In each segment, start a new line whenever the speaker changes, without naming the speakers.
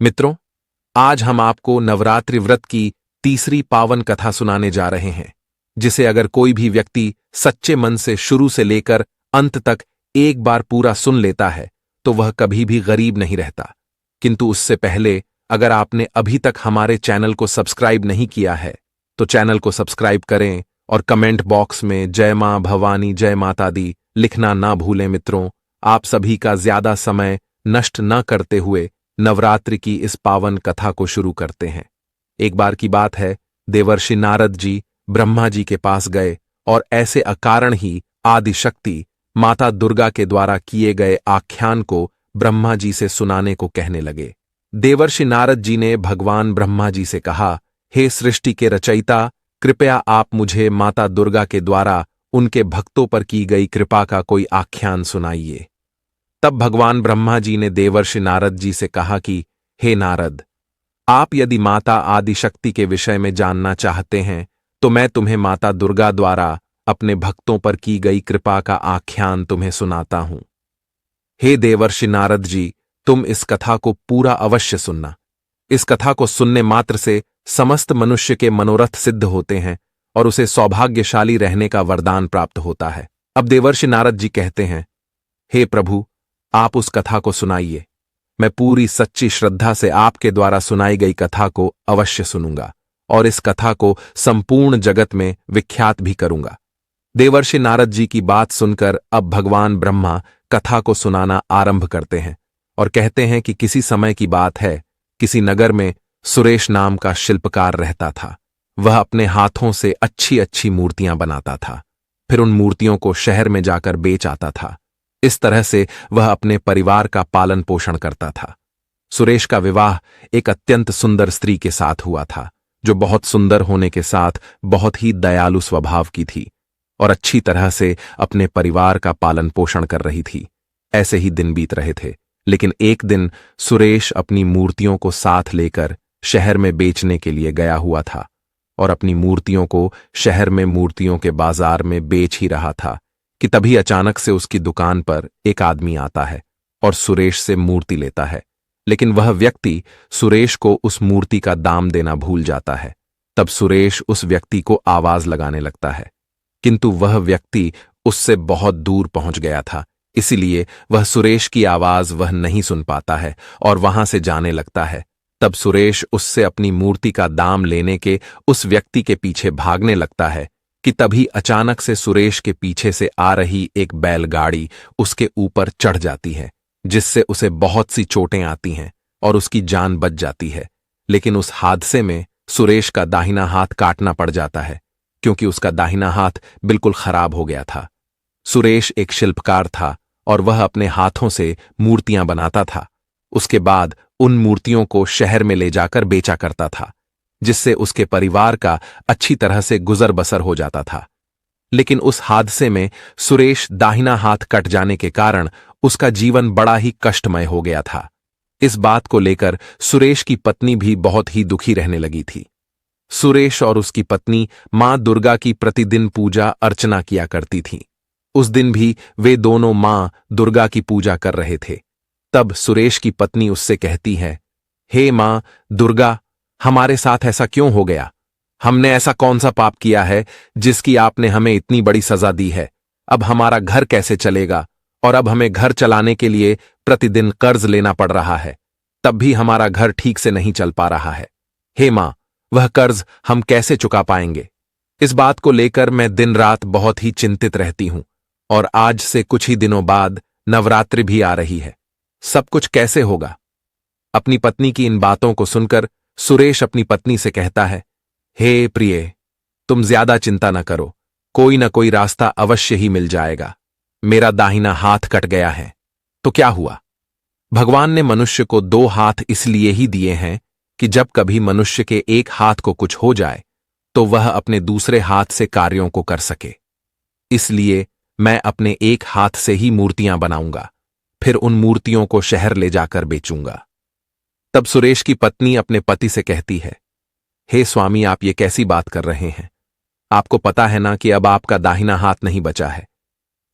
मित्रों, आज हम आपको नवरात्रि व्रत की तीसरी पावन कथा सुनाने जा रहे हैं, जिसे अगर कोई भी व्यक्ति सच्चे मन से शुरू से लेकर अंत तक एक बार पूरा सुन लेता है तो वह कभी भी गरीब नहीं रहता। किंतु उससे पहले अगर आपने अभी तक हमारे चैनल को सब्सक्राइब नहीं किया है तो चैनल को सब्सक्राइब करें और कमेंट बॉक्स में जय मां भवानी जय माता दी लिखना ना भूलें। मित्रों, आप सभी का ज्यादा समय नष्ट न करते हुए नवरात्रि की इस पावन कथा को शुरू करते हैं। एक बार की बात है, देवर्षि नारद जी ब्रह्मा जी के पास गए और ऐसे अकारण ही आदिशक्ति माता दुर्गा के द्वारा किए गए आख्यान को ब्रह्मा जी से सुनाने को कहने लगे। देवर्षि नारद जी ने भगवान ब्रह्मा जी से कहा, हे सृष्टि के रचयिता, कृपया आप मुझे माता दुर्गा के द्वारा उनके भक्तों पर की गई कृपा का कोई आख्यान सुनाइए। तब भगवान ब्रह्मा जी ने देवर्षि नारद जी से कहा कि हे नारद, आप यदि माता आदिशक्ति के विषय में जानना चाहते हैं तो मैं तुम्हें माता दुर्गा द्वारा अपने भक्तों पर की गई कृपा का आख्यान तुम्हें सुनाता हूं। हे देवर्षि नारद जी, तुम इस कथा को पूरा अवश्य सुनना। इस कथा को सुनने मात्र से समस्त मनुष्य के मनोरथ सिद्ध होते हैं और उसे सौभाग्यशाली रहने का वरदान प्राप्त होता है। अब देवर्षि नारद जी कहते हैं, हे प्रभु, आप उस कथा को सुनाइए। मैं पूरी सच्ची श्रद्धा से आपके द्वारा सुनाई गई कथा को अवश्य सुनूंगा और इस कथा को संपूर्ण जगत में विख्यात भी करूंगा। देवर्षि नारद जी की बात सुनकर अब भगवान ब्रह्मा कथा को सुनाना आरंभ करते हैं और कहते हैं कि किसी समय की बात है, किसी नगर में सुरेश नाम का शिल्पकार रहता था। वह अपने हाथों से अच्छी अच्छी मूर्तियां बनाता था, फिर उन मूर्तियों को शहर में जाकर बेच आता था। इस तरह से वह अपने परिवार का पालन पोषण करता था। सुरेश का विवाह एक अत्यंत सुंदर स्त्री के साथ हुआ था, जो बहुत सुंदर होने के साथ बहुत ही दयालु स्वभाव की थी और अच्छी तरह से अपने परिवार का पालन पोषण कर रही थी। ऐसे ही दिन बीत रहे थे, लेकिन एक दिन सुरेश अपनी मूर्तियों को साथ लेकर शहर में बेचने के लिए गया हुआ था और अपनी मूर्तियों को शहर में मूर्तियों के बाजार में बेच ही रहा था कि तभी अचानक से उसकी दुकान पर एक आदमी आता है और सुरेश से मूर्ति लेता है। लेकिन वह व्यक्ति सुरेश को उस मूर्ति का दाम देना भूल जाता है। तब सुरेश उस व्यक्ति को आवाज लगाने लगता है, किंतु वह व्यक्ति उससे बहुत दूर पहुंच गया था, इसीलिए वह सुरेश की आवाज वह नहीं सुन पाता है और वहां से जाने लगता है। तब सुरेश उससे अपनी मूर्ति का दाम लेने के उस व्यक्ति के पीछे भागने लगता है कि तभी अचानक से सुरेश के पीछे से आ रही एक बैलगाड़ी उसके ऊपर चढ़ जाती है, जिससे उसे बहुत सी चोटें आती हैं और उसकी जान बच जाती है। लेकिन उस हादसे में सुरेश का दाहिना हाथ काटना पड़ जाता है, क्योंकि उसका दाहिना हाथ बिल्कुल खराब हो गया था। सुरेश एक शिल्पकार था और वह अपने हाथों से मूर्तियां बनाता था। उसके बाद उन मूर्तियों को शहर में ले जाकर बेचा करता था, जिससे उसके परिवार का अच्छी तरह से गुजर बसर हो जाता था। लेकिन उस हादसे में सुरेश दाहिना हाथ कट जाने के कारण उसका जीवन बड़ा ही कष्टमय हो गया था। इस बात को लेकर सुरेश की पत्नी भी बहुत ही दुखी रहने लगी थी। सुरेश और उसकी पत्नी मां दुर्गा की प्रतिदिन पूजा अर्चना किया करती थीं। उस दिन भी वे दोनों मां दुर्गा की पूजा कर रहे थे। तब सुरेश की पत्नी उससे कहती है, हे मां दुर्गा, हमारे साथ ऐसा क्यों हो गया? हमने ऐसा कौन सा पाप किया है जिसकी आपने हमें इतनी बड़ी सजा दी है? अब हमारा घर कैसे चलेगा? और अब हमें घर चलाने के लिए प्रतिदिन कर्ज लेना पड़ रहा है, तब भी हमारा घर ठीक से नहीं चल पा रहा है। हे मां, वह कर्ज हम कैसे चुका पाएंगे? इस बात को लेकर मैं दिन रात बहुत ही चिंतित रहती हूं और आज से कुछ ही दिनों बाद नवरात्रि भी आ रही है। सब कुछ कैसे होगा? अपनी पत्नी की इन बातों को सुनकर सुरेश अपनी पत्नी से कहता है, हे प्रिय, तुम ज्यादा चिंता न करो, कोई न कोई रास्ता अवश्य ही मिल जाएगा। मेरा दाहिना हाथ कट गया है तो क्या हुआ? भगवान ने मनुष्य को दो हाथ इसलिए ही दिए हैं कि जब कभी मनुष्य के एक हाथ को कुछ हो जाए तो वह अपने दूसरे हाथ से कार्यों को कर सके। इसलिए मैं अपने एक हाथ से ही मूर्तियां बनाऊंगा, फिर उन मूर्तियों को शहर ले जाकर बेचूंगा। तब सुरेश की पत्नी अपने पति से कहती है, हे स्वामी, आप ये कैसी बात कर रहे हैं? आपको पता है ना कि अब आपका दाहिना हाथ नहीं बचा है,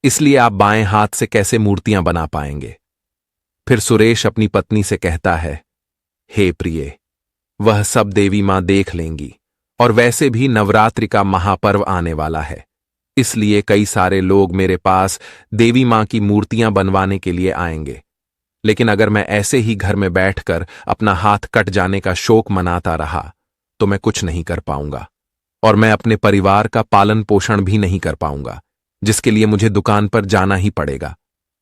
इसलिए आप बाएं हाथ से कैसे मूर्तियां बना पाएंगे? फिर सुरेश अपनी पत्नी से कहता है, हे प्रिय, वह सब देवी मां देख लेंगी, और वैसे भी नवरात्रि का महापर्व आने वाला है, इसलिए कई सारे लोग मेरे पास देवी मां की मूर्तियां बनवाने के लिए आएंगे। लेकिन अगर मैं ऐसे ही घर में बैठकर अपना हाथ कट जाने का शोक मनाता रहा तो मैं कुछ नहीं कर पाऊंगा, और मैं अपने परिवार का पालन पोषण भी नहीं कर पाऊंगा, जिसके लिए मुझे दुकान पर जाना ही पड़ेगा।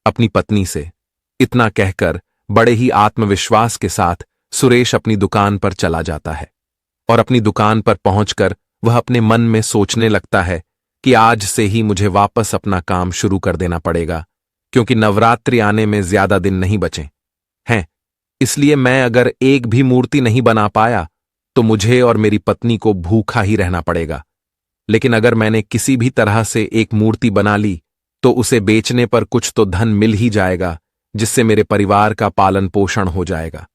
अपनी पत्नी से इतना कहकर बड़े ही आत्मविश्वास के साथ सुरेश अपनी दुकान पर चला जाता है, और अपनी दुकान पर पहुंचकर वह अपने मन में सोचने लगता है कि आज से ही मुझे वापस अपना काम शुरू कर देना पड़ेगा, क्योंकि नवरात्रि आने में ज्यादा दिन नहीं बचे हैं। इसलिए मैं अगर एक भी मूर्ति नहीं बना पाया तो मुझे और मेरी पत्नी को भूखा ही रहना पड़ेगा। लेकिन अगर मैंने किसी भी तरह से एक मूर्ति बना ली तो उसे बेचने पर कुछ तो धन मिल ही जाएगा, जिससे मेरे परिवार का पालन पोषण हो जाएगा।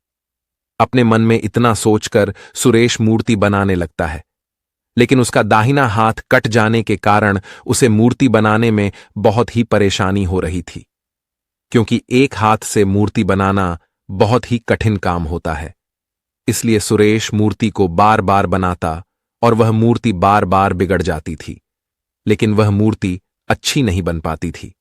अपने मन में इतना सोचकर सुरेश मूर्ति बनाने लगता है, लेकिन उसका दाहिना हाथ कट जाने के कारण उसे मूर्ति बनाने में बहुत ही परेशानी हो रही थी, क्योंकि एक हाथ से मूर्ति बनाना बहुत ही कठिन काम होता है। इसलिए सुरेश मूर्ति को बार बार बनाता और वह मूर्ति बार बार बिगड़ जाती थी, लेकिन वह मूर्ति अच्छी नहीं बन पाती थी।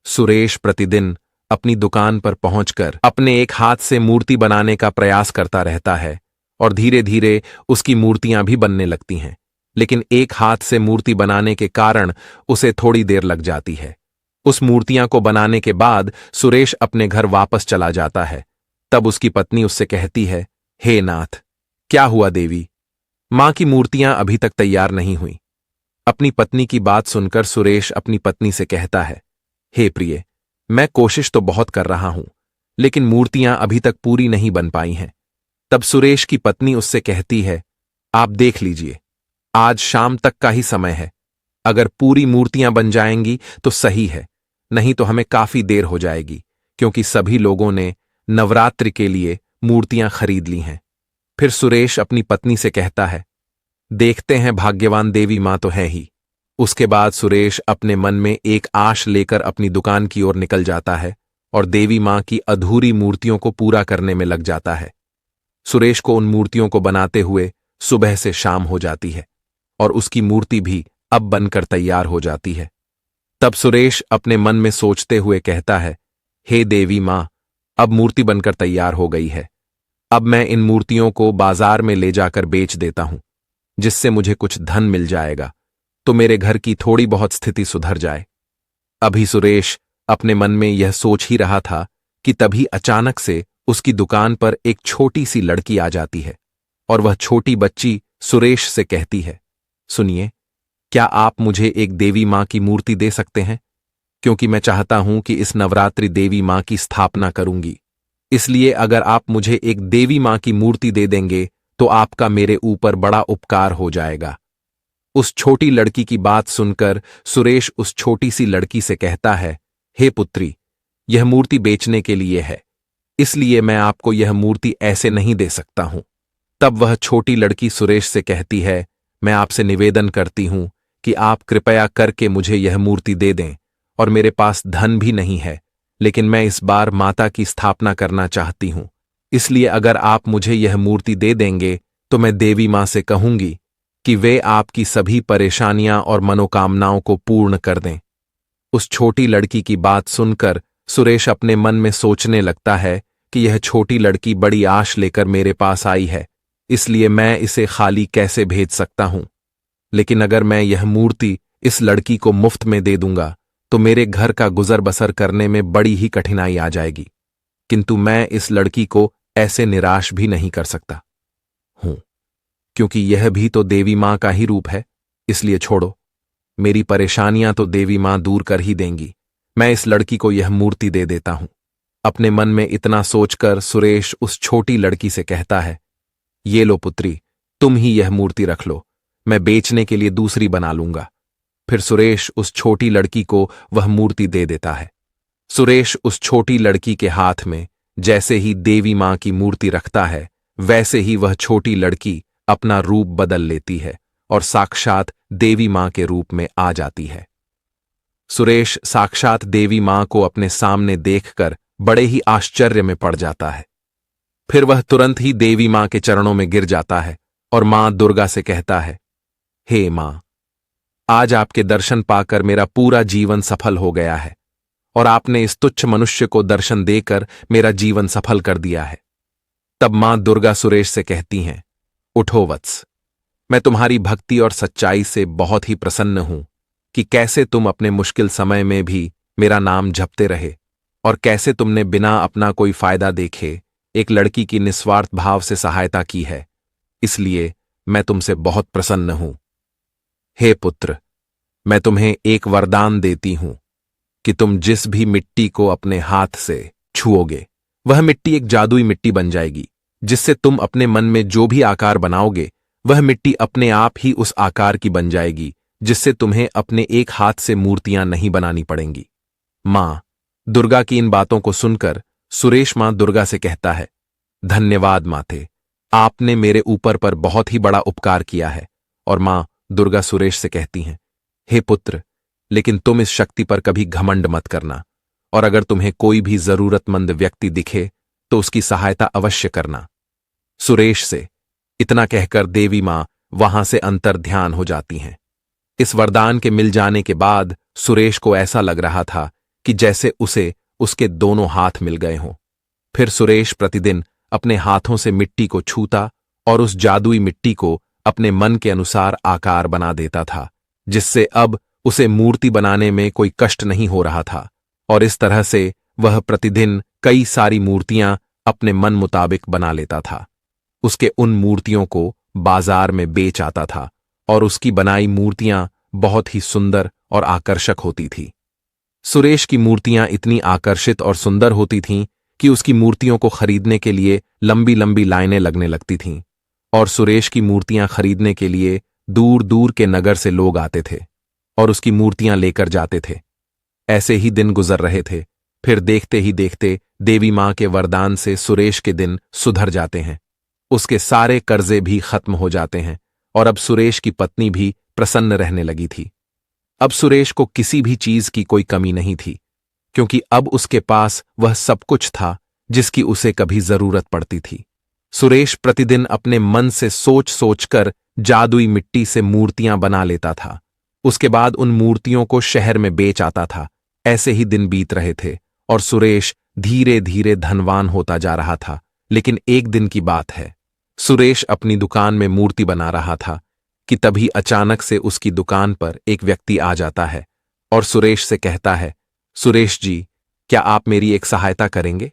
सुरेश प्रतिदिन अपनी दुकान पर पहुंचकर अपने एक हाथ से मूर्ति बनाने का प्रयास करता रहता है, और धीरे धीरे उसकी मूर्तियां भी बनने लगती हैं, लेकिन एक हाथ से मूर्ति बनाने के कारण उसे थोड़ी देर लग जाती है। उस मूर्तियां को बनाने के बाद सुरेश अपने घर वापस चला जाता है। तब उसकी पत्नी उससे कहती है, हे नाथ, क्या हुआ देवी? मां की मूर्तियां अभी तक तैयार नहीं हुई। अपनी पत्नी की बात सुनकर सुरेश अपनी पत्नी से कहता है, हे प्रिय, मैं कोशिश तो बहुत कर रहा हूं, लेकिन मूर्तियां अभी तक पूरी नहीं बन पाई हैं। तब सुरेश की पत्नी उससे कहती है, आप देख लीजिए, आज शाम तक का ही समय है। अगर पूरी मूर्तियां बन जाएंगी तो सही है, नहीं तो हमें काफी देर हो जाएगी, क्योंकि सभी लोगों ने नवरात्रि के लिए मूर्तियां खरीद ली हैं। फिर सुरेश अपनी पत्नी से कहता है, देखते हैं, भाग्यवान देवी मां तो है ही। उसके बाद सुरेश अपने मन में एक आश लेकर अपनी दुकान की ओर निकल जाता है और देवी मां की अधूरी मूर्तियों को पूरा करने में लग जाता है। सुरेश को उन मूर्तियों को बनाते हुए सुबह से शाम हो जाती है, और उसकी मूर्ति भी अब बनकर तैयार हो जाती है। तब सुरेश अपने मन में सोचते हुए कहता है, हे देवी मां, अब मूर्ति बनकर तैयार हो गई है। अब मैं इन मूर्तियों को बाजार में ले जाकर बेच देता हूं, जिससे मुझे कुछ धन मिल जाएगा, तो मेरे घर की थोड़ी बहुत स्थिति सुधर जाए। अभी सुरेश अपने मन में यह सोच ही रहा था कि तभी अचानक से उसकी दुकान पर एक छोटी सी लड़की आ जाती है, और वह छोटी बच्ची सुरेश से कहती है, सुनिए, क्या आप मुझे एक देवी मां की मूर्ति दे सकते हैं? क्योंकि मैं चाहता हूं कि इस नवरात्रि देवी मां की स्थापना करूंगी। इसलिए अगर आप मुझे एक देवी मां की मूर्ति दे देंगे तो आपका मेरे ऊपर बड़ा उपकार हो जाएगा। उस छोटी लड़की की बात सुनकर सुरेश उस छोटी सी लड़की से कहता है, हे पुत्री, यह मूर्ति बेचने के लिए है, इसलिए मैं आपको यह मूर्ति ऐसे नहीं दे सकता हूं। तब वह छोटी लड़की सुरेश से कहती है, मैं आपसे निवेदन करती हूं कि आप कृपया करके मुझे यह मूर्ति दे दें, और मेरे पास धन भी नहीं है, लेकिन मैं इस बार माता की स्थापना करना चाहती हूं। इसलिए अगर आप मुझे यह मूर्ति दे देंगे तो मैं देवी मां से कहूंगी कि वे आपकी सभी परेशानियां और मनोकामनाओं को पूर्ण कर दें। उस छोटी लड़की की बात सुनकर सुरेश अपने मन में सोचने लगता है कि यह छोटी लड़की बड़ी आश लेकर मेरे पास आई है, इसलिए मैं इसे खाली कैसे भेज सकता हूं। लेकिन अगर मैं यह मूर्ति इस लड़की को मुफ्त में दे दूंगा तो मेरे घर का गुजर बसर करने में बड़ी ही कठिनाई आ जाएगी, किंतु मैं इस लड़की को ऐसे निराश भी नहीं कर सकता हूं, क्योंकि यह भी तो देवी मां का ही रूप है। इसलिए छोड़ो, मेरी परेशानियां तो देवी मां दूर कर ही देंगी। मैं इस लड़की को यह मूर्ति दे देता हूं। अपने मन में इतना सोचकर सुरेश उस छोटी लड़की से कहता है, ये लो पुत्री, तुम ही यह मूर्ति रख लो, मैं बेचने के लिए दूसरी बना लूंगा। फिर सुरेश उस छोटी लड़की को वह मूर्ति दे देता है। सुरेश उस छोटी लड़की के हाथ में जैसे ही देवी मां की मूर्ति रखता है, वैसे ही वह छोटी लड़की अपना रूप बदल लेती है और साक्षात देवी मां के रूप में आ जाती है। सुरेश साक्षात देवी मां को अपने सामने देखकर बड़े ही आश्चर्य में पड़ जाता है। फिर वह तुरंत ही देवी मां के चरणों में गिर जाता है और मां दुर्गा से कहता है, हे मां, आज आपके दर्शन पाकर मेरा पूरा जीवन सफल हो गया है और आपने इस तुच्छ मनुष्य को दर्शन देकर मेरा जीवन सफल कर दिया है। तब मां दुर्गा सुरेश से कहती हैं, उठो वत्स, मैं तुम्हारी भक्ति और सच्चाई से बहुत ही प्रसन्न हूं कि कैसे तुम अपने मुश्किल समय में भी मेरा नाम जपते रहे और कैसे तुमने बिना अपना कोई फायदा देखे एक लड़की की निस्वार्थ भाव से सहायता की है। इसलिए मैं तुमसे बहुत प्रसन्न हूं। हे पुत्र, मैं तुम्हें एक वरदान देती हूं कि तुम जिस भी मिट्टी को अपने हाथ से छुओगे वह मिट्टी एक जादुई मिट्टी बन जाएगी, जिससे तुम अपने मन में जो भी आकार बनाओगे वह मिट्टी अपने आप ही उस आकार की बन जाएगी, जिससे तुम्हें अपने एक हाथ से मूर्तियां नहीं बनानी पड़ेंगी। मां दुर्गा की इन बातों को सुनकर सुरेश मां दुर्गा से कहता है, धन्यवाद माते, आपने मेरे ऊपर पर बहुत ही बड़ा उपकार किया है। और मां दुर्गा सुरेश से कहती हैं, हे पुत्र, लेकिन तुम इस शक्ति पर कभी घमंड मत करना और अगर तुम्हें कोई भी जरूरतमंद व्यक्ति दिखे तो उसकी सहायता अवश्य करना। सुरेश से इतना कहकर देवी मां वहां से अंतर ध्यान हो जाती हैं। इस वरदान के मिल जाने के बाद सुरेश को ऐसा लग रहा था कि जैसे उसे उसके दोनों हाथ मिल गए हों। फिर सुरेश प्रतिदिन अपने हाथों से मिट्टी को छूता और उस जादुई मिट्टी को अपने मन के अनुसार आकार बना देता था, जिससे अब उसे मूर्ति बनाने में कोई कष्ट नहीं हो रहा था और इस तरह से वह प्रतिदिन कई सारी मूर्तियां अपने मन मुताबिक बना लेता था। उसके उन मूर्तियों को बाजार में बेच आता था और उसकी बनाई मूर्तियां बहुत ही सुंदर और आकर्षक होती थी। सुरेश की मूर्तियां इतनी आकर्षित और सुंदर होती थीं कि उसकी मूर्तियों को खरीदने के लिए लंबी लंबी लाइनें लगने लगती थीं और सुरेश की मूर्तियां खरीदने के लिए दूर दूर के नगर से लोग आते थे और उसकी मूर्तियां लेकर जाते थे। ऐसे ही दिन गुजर रहे थे। फिर देखते ही देखते देवी मां के वरदान से सुरेश के दिन सुधर जाते हैं। उसके सारे कर्जे भी खत्म हो जाते हैं और अब सुरेश की पत्नी भी प्रसन्न रहने लगी थी। अब सुरेश को किसी भी चीज की कोई कमी नहीं थी, क्योंकि अब उसके पास वह सब कुछ था जिसकी उसे कभी जरूरत पड़ती थी। सुरेश प्रतिदिन अपने मन से सोच सोचकर जादुई मिट्टी से मूर्तियां बना लेता था। उसके बाद उन मूर्तियों को शहर में बेच आता था। ऐसे ही दिन बीत रहे थे और सुरेश धीरे धीरे धनवान होता जा रहा था। लेकिन एक दिन की बात है, सुरेश अपनी दुकान में मूर्ति बना रहा था कि तभी अचानक से उसकी दुकान पर एक व्यक्ति आ जाता है और सुरेश से कहता है, सुरेश जी, क्या आप मेरी एक सहायता करेंगे?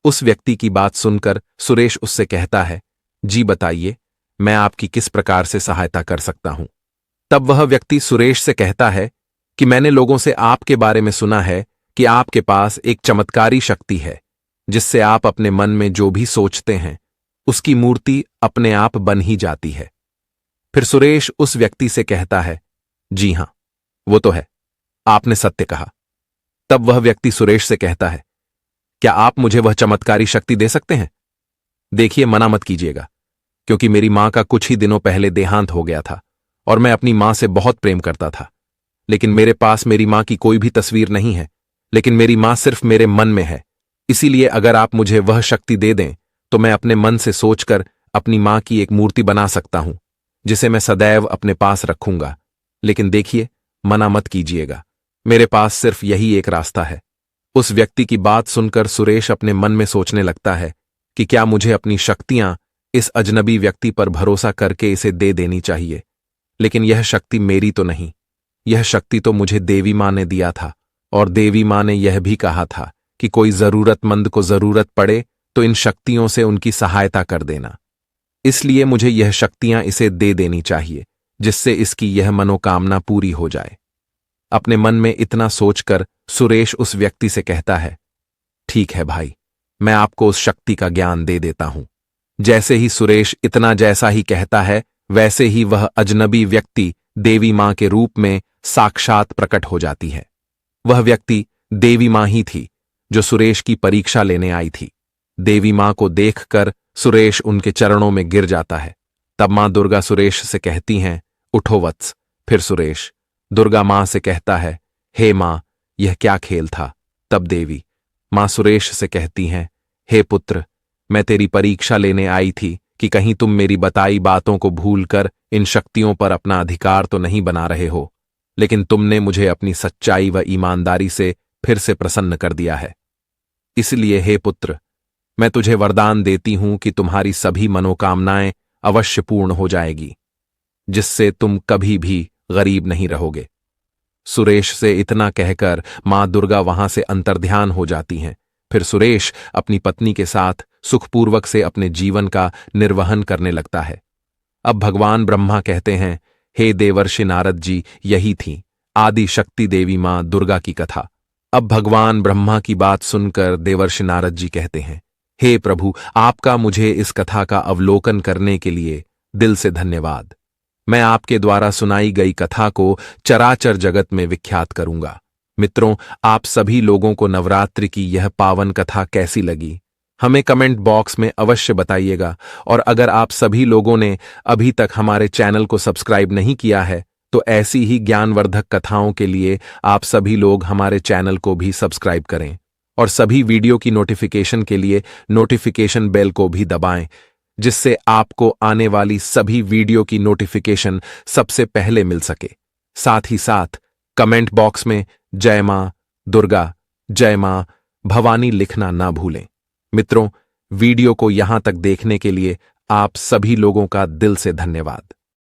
उस व्यक्ति की बात सुनकर सुरेश उससे कहता है, जी बताइए, मैं आपकी किस प्रकार से सहायता कर सकता हूं? तब वह व्यक्ति सुरेश से कहता है कि मैंने लोगों से आपके बारे में सुना है कि आपके पास एक चमत्कारी शक्ति है जिससे आप अपने मन में जो भी सोचते हैं उसकी मूर्ति अपने आप बन ही जाती है। फिर सुरेश उस व्यक्ति से कहता है, जी हां, वो तो है, आपने सत्य कहा। तब वह व्यक्ति सुरेश से कहता है, क्या आप मुझे वह चमत्कारी शक्ति दे सकते हैं? देखिए, मना मत कीजिएगा, क्योंकि मेरी मां का कुछ ही दिनों पहले देहांत हो गया था और मैं अपनी मां से बहुत प्रेम करता था। लेकिन मेरे पास मेरी मां की कोई भी तस्वीर नहीं है, लेकिन मेरी मां सिर्फ मेरे मन में है। इसीलिए अगर आप मुझे वह शक्ति दे दें तो मैं अपने मन से सोचकर अपनी मां की एक मूर्ति बना सकता हूं, जिसे मैं सदैव अपने पास रखूंगा। लेकिन देखिए, मना मत कीजिएगा, मेरे पास सिर्फ यही एक रास्ता है। उस व्यक्ति की बात सुनकर सुरेश अपने मन में सोचने लगता है कि क्या मुझे अपनी शक्तियां इस अजनबी व्यक्ति पर भरोसा करके इसे दे देनी चाहिए। लेकिन यह शक्ति मेरी तो नहीं, यह शक्ति तो मुझे देवी मां ने दिया था और देवी मां ने यह भी कहा था कि कोई जरूरतमंद को जरूरत पड़े तो इन शक्तियों से उनकी सहायता कर देना। इसलिए मुझे यह शक्तियां इसे दे देनी चाहिए, जिससे इसकी यह मनोकामना पूरी हो जाए। अपने मन में इतना सोचकर सुरेश उस व्यक्ति से कहता है, ठीक है भाई, मैं आपको उस शक्ति का ज्ञान दे देता हूं। जैसे ही सुरेश इतना जैसा ही कहता है, वैसे ही वह अजनबी व्यक्ति देवी मां के रूप में साक्षात प्रकट हो जाती है। वह व्यक्ति देवी मां ही थी जो सुरेश की परीक्षा लेने आई थी। देवी मां को देखकर सुरेश उनके चरणों में गिर जाता है। तब मां दुर्गा सुरेश से कहती हैं, उठो वत्स। फिर सुरेश दुर्गा मां से कहता है, हे मां, यह क्या खेल था? तब देवी मां सुरेश से कहती हैं, हे पुत्र, मैं तेरी परीक्षा लेने आई थी कि कहीं तुम मेरी बताई बातों को भूलकर इन शक्तियों पर अपना अधिकार तो नहीं बना रहे हो, लेकिन तुमने मुझे अपनी सच्चाई व ईमानदारी से फिर से प्रसन्न कर दिया है। इसलिए हे पुत्र, मैं तुझे वरदान देती हूं कि तुम्हारी सभी मनोकामनाएं अवश्य पूर्ण हो जाएगी, जिससे तुम कभी भी गरीब नहीं रहोगे। सुरेश से इतना कहकर मां दुर्गा वहां से अंतर्ध्यान हो जाती हैं। फिर सुरेश अपनी पत्नी के साथ सुखपूर्वक से अपने जीवन का निर्वहन करने लगता है। अब भगवान ब्रह्मा कहते हैं, हे देवर्षि नारद जी, यही थी आदि शक्ति देवी मां दुर्गा की कथा। अब भगवान ब्रह्मा की बात सुनकर देवर्षि नारद जी कहते हैं, हे प्रभु, आपका मुझे इस कथा का अवलोकन करने के लिए दिल से धन्यवाद। मैं आपके द्वारा सुनाई गई कथा को चराचर जगत में विख्यात करूंगा। मित्रों, आप सभी लोगों को नवरात्रि की यह पावन कथा कैसी लगी, हमें कमेंट बॉक्स में अवश्य बताइएगा। और अगर आप सभी लोगों ने अभी तक हमारे चैनल को सब्सक्राइब नहीं किया है, तो ऐसी ही ज्ञानवर्धक कथाओं के लिए आप सभी लोग हमारे चैनल को भी सब्सक्राइब करें और सभी वीडियो की नोटिफिकेशन के लिए नोटिफिकेशन बेल को भी दबाएं, जिससे आपको आने वाली सभी वीडियो की नोटिफिकेशन सबसे पहले मिल सके। साथ ही साथ कमेंट बॉक्स में जय मां दुर्गा, जय मां भवानी लिखना ना भूलें। मित्रों, वीडियो को यहां तक देखने के लिए आप सभी लोगों का दिल से धन्यवाद।